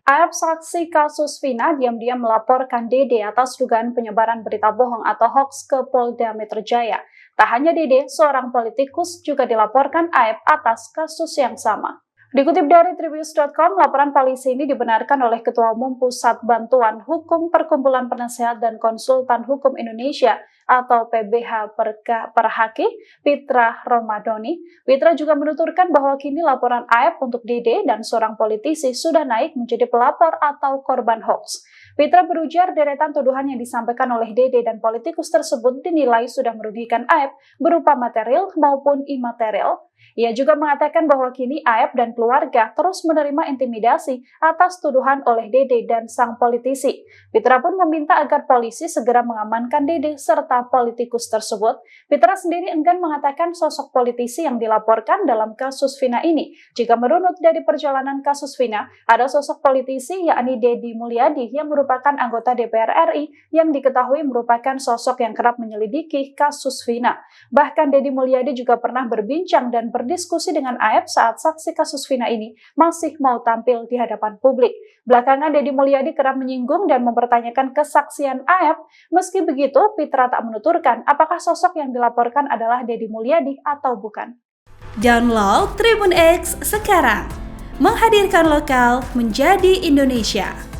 Ayap saksi kasus Vina diam-diam melaporkan Dede atas dugaan penyebaran berita bohong atau hoax ke Polda Metro Jaya. Tak hanya Dede, seorang politikus juga dilaporkan Ayap atas kasus yang sama. Dikutip dari Tribus.com, laporan polisi ini dibenarkan oleh Ketua Umum Pusat Bantuan Hukum Perkumpulan Penasehat dan Konsultan Hukum Indonesia atau PBH Perhaki, Pitra Romadoni. Pitra juga menuturkan bahwa kini laporan Ayap untuk Dede dan seorang politisi sudah naik menjadi pelapor atau korban hoax. Pitra berujar deretan tuduhan yang disampaikan oleh Dede dan politikus tersebut dinilai sudah merugikan Ayap berupa material maupun imaterial. Ia juga mengatakan bahwa kini Ayap dan keluarga terus menerima intimidasi atas tuduhan oleh Dede dan sang politisi. Pitra pun meminta agar polisi segera mengamankan Dede serta politikus tersebut. Pitra sendiri enggan mengatakan sosok politisi yang dilaporkan dalam kasus Vina ini. Jika merunut dari perjalanan kasus Vina, ada sosok politisi yakni Deddy Mulyadi yang merupakan anggota DPR RI yang diketahui merupakan sosok yang kerap menyelidiki kasus Vina. Bahkan Deddy Mulyadi juga pernah berbincang dan berdiskusi dengan Ayap saat saksi kasus Vina ini masih mau tampil di hadapan publik. Belakangan Deddy Mulyadi kerap menyinggung dan mempertanyakan kesaksian Ayap. Meski begitu, Pitra tak menuturkan apakah sosok yang dilaporkan adalah Deddy Mulyadi atau bukan. Download Tribun X sekarang, menghadirkan lokal menjadi Indonesia.